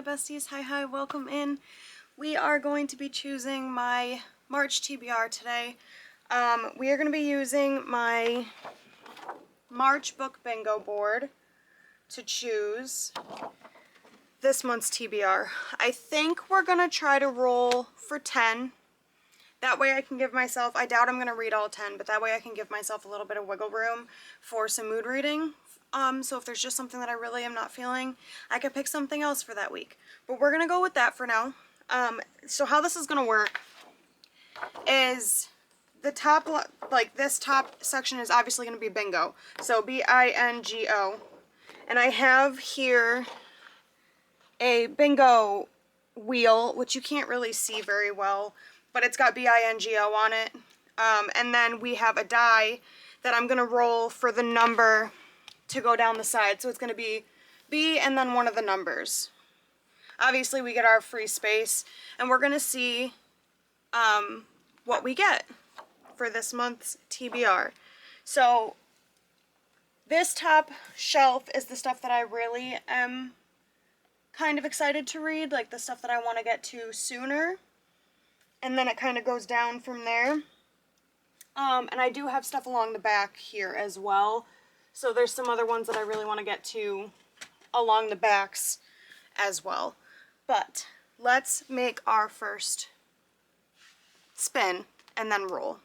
besties. Hi, welcome in. We are going to be choosing my March TBR today. We are going to be using my March book bingo board to choose this month's TBR. I think we're going to try to roll for 10. That way I can give myself, I doubt I'm going to read all 10, but that way I can give myself a little bit of wiggle room for some mood reading. So if there's just something that I really am not feeling, I could pick something else for that week. But we're going to go with that for now. So how this is going to work is the top, like this top section is obviously going to be bingo. So B-I-N-G-O. And I have here a bingo wheel, which you can't really see very well, but it's got B-I-N-G-O on it. And then we have a die that I'm going to roll for the number to go down the side. So it's going to be B and then one of the numbers. Obviously we get our free space, and we're going to see what we get for this month's TBR. So this top shelf is the stuff that I really am kind of excited to read, like the stuff that I want to get to sooner. And then it kind of goes down from there. And I do have stuff along the back here as well. So there's some other ones that I really want to get to along the backs as well. But let's make our first spin and then roll.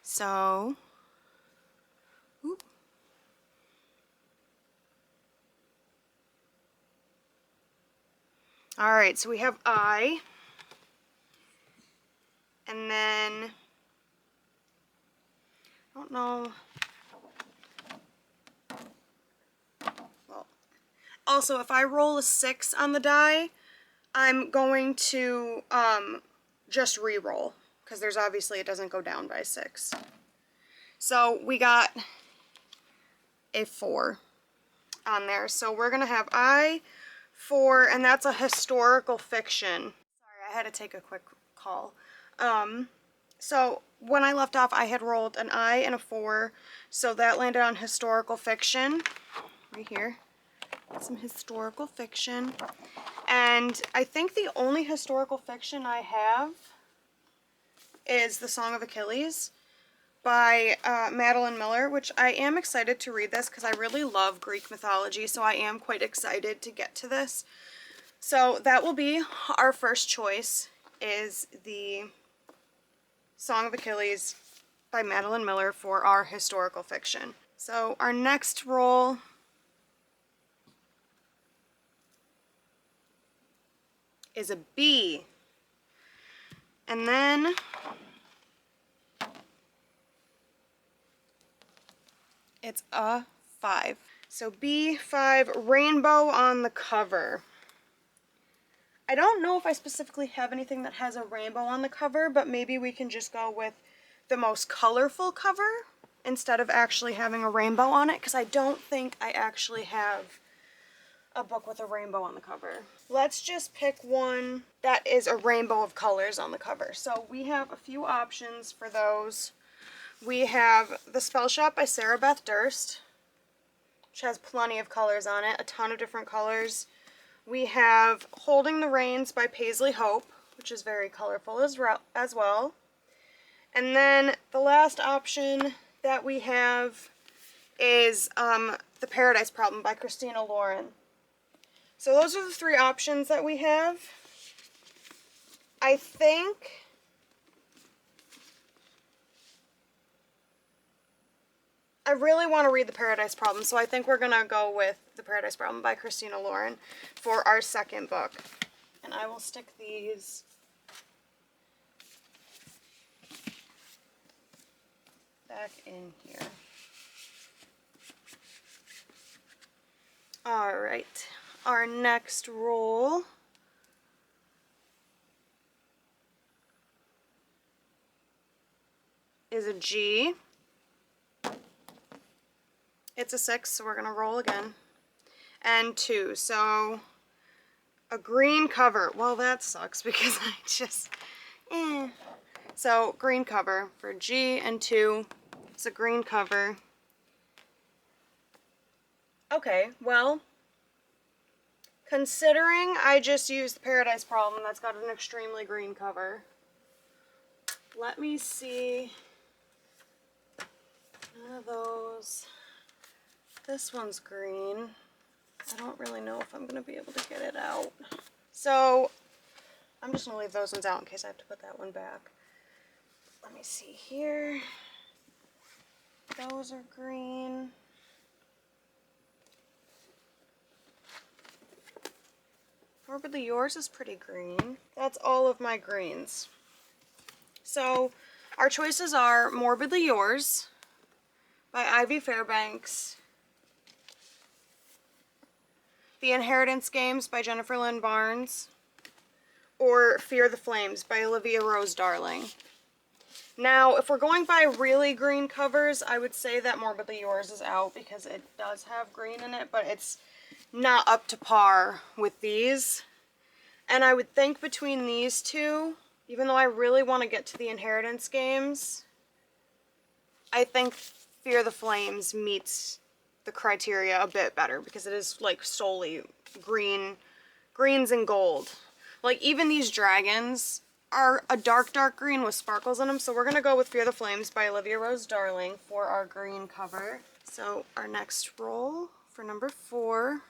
So, whoop. All right, so we have I, and then, I don't know. Well, also, if I roll a 6 on the die, I'm going to just re-roll, because there's obviously, it doesn't go down by 6. So we got a 4 on there. So we're going to have I, 4, and that's a historical fiction. Sorry, I had to take a quick call. So when I left off, I had rolled an I and a 4, so that landed on historical fiction, right here. Some historical fiction. And I think the only historical fiction I have is The Song of Achilles by Madeline Miller, which I am excited to read this because I really love Greek mythology, so I am quite excited to get to this. So that will be our first choice, is the Song of Achilles by Madeline Miller for our historical fiction. So our next roll is a B. And then it's a 5. So B5, rainbow on the cover. I don't know if I specifically have anything that has a rainbow on the cover, but maybe we can just go with the most colorful cover instead of actually having a rainbow on it, because I don't think I actually have a book with a rainbow on the cover. Let's just pick one that is a rainbow of colors on the cover. So we have a few options for those. We have The Spell Shop by Sarah Beth Durst, which has plenty of colors on it, a ton of different colors. We have Holding the Reins by Paisley Hope, which is very colorful as well. And then the last option that we have is The Paradise Problem by Christina Lauren. So those are the 3 options that we have. I think I really want to read The Paradise Problem, so I think we're going to go with The Paradise Problem by Christina Lauren for our second book. And I will stick these back in here. Alright, our next roll is a G. It's a 6, so we're going to roll again. And 2, so a green cover. Well, that sucks because I just, So green cover for G and 2. It's a green cover. Okay, well, Considering I just used the Paradise Problem, that's got an extremely green cover. Let me see. None of those. This one's green. I don't really know if I'm going to be able to get it out. So I'm just going to leave those ones out in case I have to put that one back. Let me see here. Those are green. Morbidly Yours is pretty green. That's all of my greens. So our choices are Morbidly Yours by Ivy Fairbanks, The Inheritance Games by Jennifer Lynn Barnes, or Fear the Flames by Olivia Rose Darling. Now, if we're going by really green covers, I would say that Morbidly Yours is out because it does have green in it, but it's not up to par with these. And I would think between these two, even though I really want to get to the Inheritance Games, I think Fear the Flames meets the criteria a bit better because it is like solely greens and gold. Like even these dragons are a dark green with sparkles in them, so we're gonna go with Fear the Flames by Olivia Rose Darling for our green cover. So our next roll for number 4.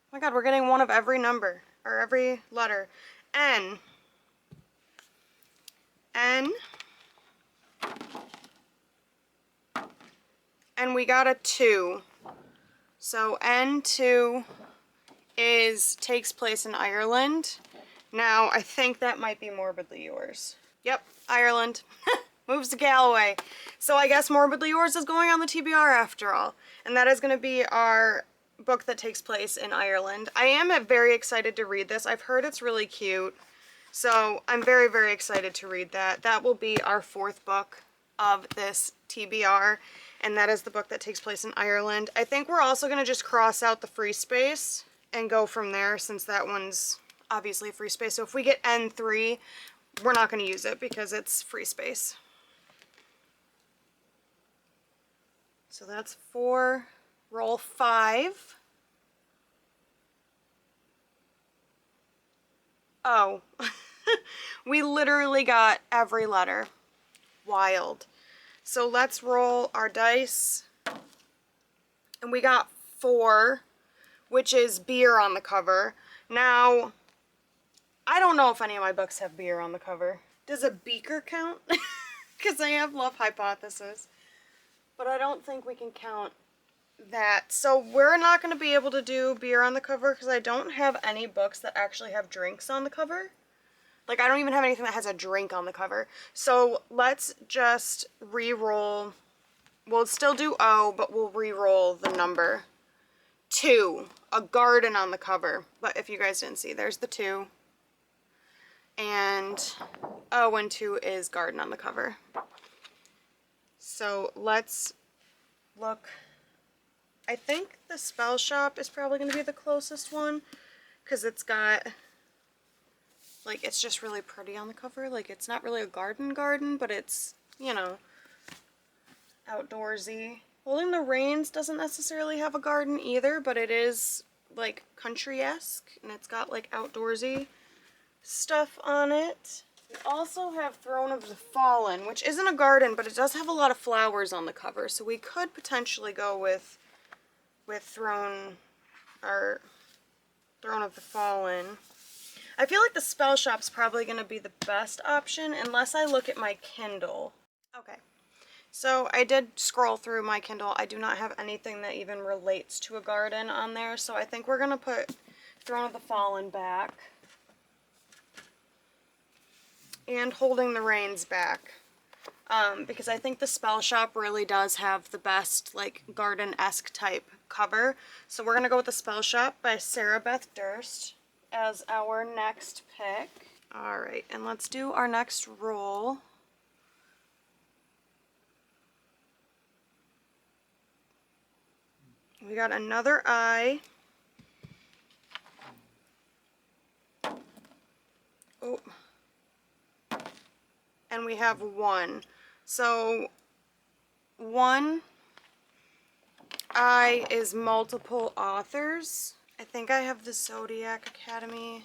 Oh my god, we're getting one of every number, or every letter. N. N. And we got a 2. So N2 takes place in Ireland. Now, I think that might be Morbidly Yours. Yep, Ireland. Moves to Galloway. So I guess Morbidly Yours is going on the TBR after all. And that is going to be our book that takes place in Ireland. I am very excited to read this. I've heard it's really cute. So I'm very, very excited to read that. That will be our 4th book of this TBR. And that is the book that takes place in Ireland. I think we're also going to just cross out the free space and go from there, since that one's obviously free space. So if we get N3, we're not going to use it because it's free space. So that's 4. Roll 5. Oh, we literally got every letter. Wild. So let's roll our dice. And we got 4, which is beer on the cover. Now, I don't know if any of my books have beer on the cover. Does a beaker count? Because I have Love Hypothesis. But I don't think we can count that. So we're not going to be able to do beer on the cover because I don't have any books that actually have drinks on the cover. Like, I don't even have anything that has a drink on the cover. So let's just re-roll. We'll still do O, but we'll re-roll the number. 2. A garden on the cover. But if you guys didn't see, there's the 2. And O and 2 is garden on the cover. So let's look. I think the Spell Shop is probably going to be the closest one because it's got, like, it's just really pretty on the cover. Like, it's not really a garden, but it's, you know, outdoorsy. Holding the Reins doesn't necessarily have a garden either, but it is, like, country-esque, and it's got, like, outdoorsy stuff on it. We also have Throne of the Fallen, which isn't a garden, but it does have a lot of flowers on the cover, so we could potentially go with Throne of the Fallen. I feel like the Spell Shop's probably going to be the best option unless I look at my Kindle. Okay, so I did scroll through my Kindle. I do not have anything that even relates to a garden on there, so I think we're going to put Throne of the Fallen back. And Holding the Reins back. Because I think the Spell Shop really does have the best, like, garden-esque type cover. So we're going to go with the Spell Shop by Sarah Beth Durst as our next pick. Alright, and let's do our next roll. We got another I. Oh. And we have 1. So 1 I is multiple authors. I think I have the Zodiac Academy.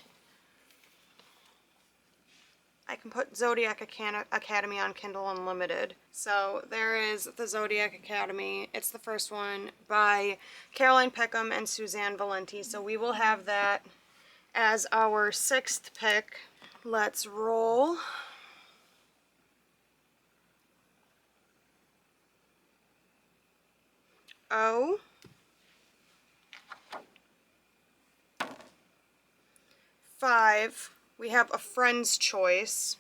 I can put Zodiac Academy on Kindle Unlimited. So there is the Zodiac Academy. It's the first one by Caroline Peckham and Suzanne Valenti. So we will have that as our 6th pick. Let's roll. O. 5. We have a friend's choice.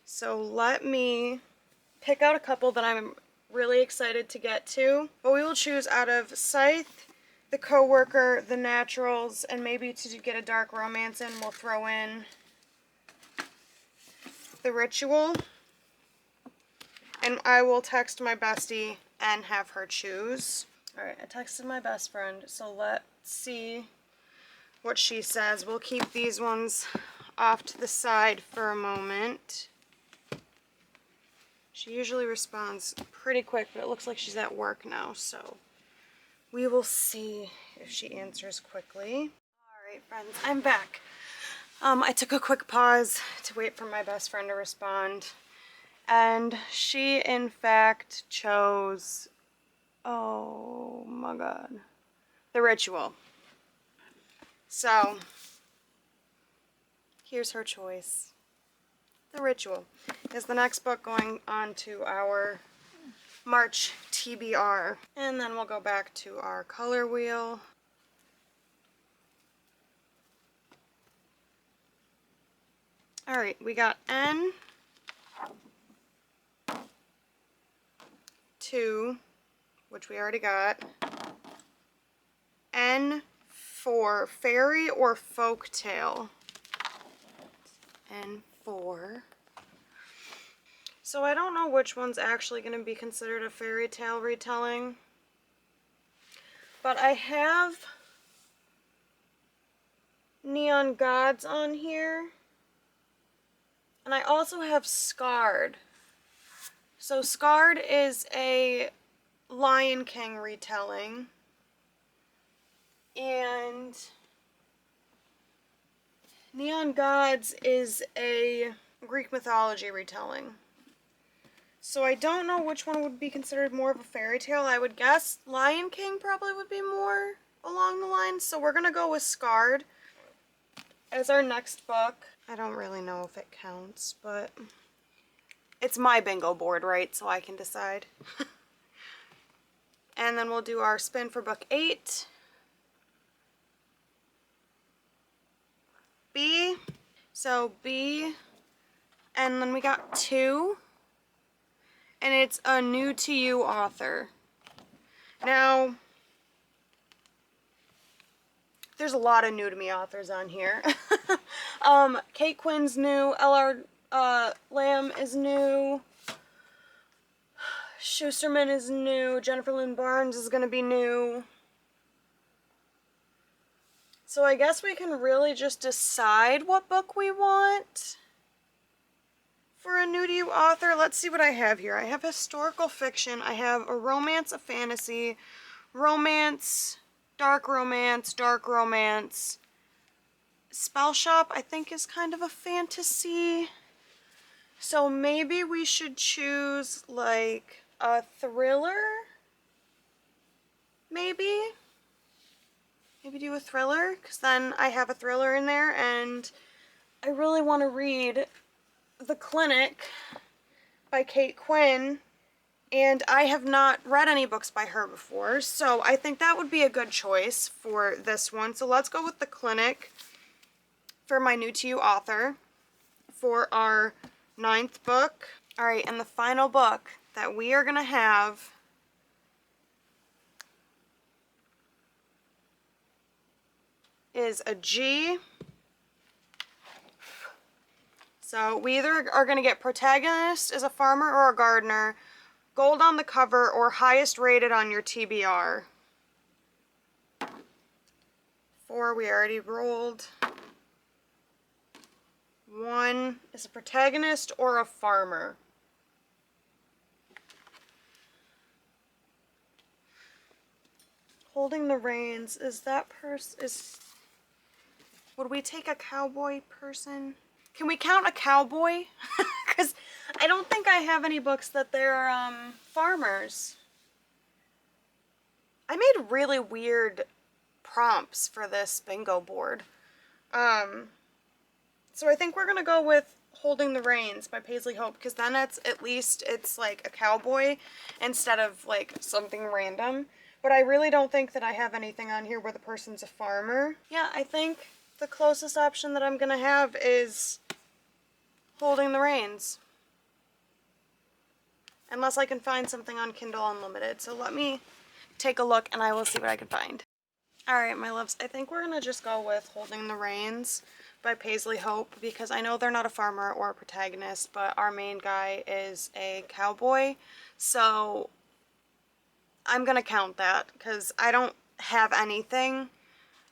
So let me pick out a couple that I'm really excited to get to. But we will choose out of Scythe, The Coworker, The Naturals, and maybe to get a dark romance in, we'll throw in The Ritual. And I will text my bestie and have her choose. Alright, I texted my best friend, so let's see what she says. We'll keep these ones off to the side for a moment. She usually responds pretty quick, but it looks like she's at work now, so we will see if she answers quickly. Alright friends, I'm back. I took a quick pause to wait for my best friend to respond, and she in fact chose, oh my god, The Ritual. So here's her choice. The Ritual is the next book going on to our March TBR. And then we'll go back to our color wheel. Alright, we got N, 2, which we already got. N for fairy or folktale. N4. So I don't know which one's actually going to be considered a fairy tale retelling. But I have Neon Gods on here. And I also have Scarred. So Scarred is a Lion King retelling. And Neon Gods is a Greek mythology retelling. So I don't know which one would be considered more of a fairy tale. I would guess Lion King probably would be more along the lines. So we're going to go with Scarred as our next book. I don't really know if it counts, but it's my bingo board, right? So I can decide. And then we'll do our spin for book 8. B. So B. And then we got 2. And it's a new to you author. Now, there's a lot of new to me authors on here. Kate Quinn's new, L.R. Lamb is new, Schusterman is new, Jennifer Lynn Barnes is going to be new. So I guess we can really just decide what book we want for a new to you author. Let's see what I have here. I have historical fiction, I have a romance, a fantasy, romance, dark romance, Spell Shop I think is kind of a fantasy. So maybe we should choose like a thriller? Maybe do a thriller, because then I have a thriller in there, and I really want to read The Clinic by Kate Quinn, and I have not read any books by her before, so I think that would be a good choice for this one. So let's go with The Clinic for my new to you author for our 9th book. Alright, and the final book that we are going to have is a G. So we either are going to get protagonist as a farmer or a gardener, gold on the cover, or highest rated on your TBR. 4 we already rolled. 1 is a protagonist or a farmer. Holding the reins, is that would we take a cowboy person? Can we count a cowboy? Because I don't think I have any books that they're farmers. I made really weird prompts for this bingo board. So I think we're gonna go with Holding the Reins by Paisley Hope, because then at least it's like a cowboy instead of like something random. But I really don't think that I have anything on here where the person's a farmer. Yeah, I think the closest option that I'm gonna have is Holding the Reins. Unless I can find something on Kindle Unlimited. So let me take a look and I will see what I can find. Alright, my loves, I think we're gonna just go with Holding the Reins by Paisley Hope, because I know they're not a farmer or a protagonist, but our main guy is a cowboy, so I'm gonna count that, because I don't have anything,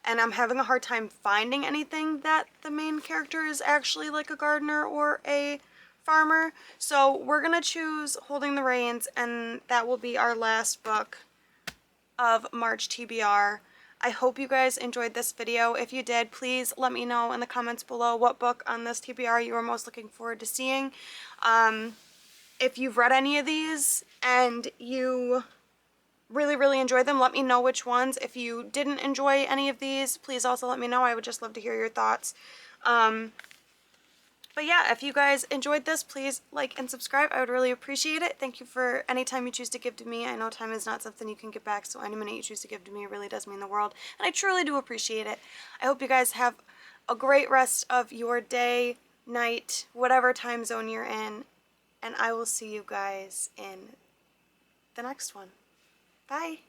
and I'm having a hard time finding anything that the main character is actually like a gardener or a farmer, so we're gonna choose Holding the Reins, and that will be our last book of March TBR. I hope you guys enjoyed this video. If you did, please let me know in the comments below what book on this TBR you are most looking forward to seeing. If you've read any of these and you really enjoyed them, let me know which ones. If you didn't enjoy any of these, please also let me know. I would just love to hear your thoughts. But yeah, if you guys enjoyed this, please like and subscribe. I would really appreciate it. Thank you for any time you choose to give to me. I know time is not something you can get back, so any minute you choose to give to me really does mean the world. And I truly do appreciate it. I hope you guys have a great rest of your day, night, whatever time zone you're in. And I will see you guys in the next one. Bye!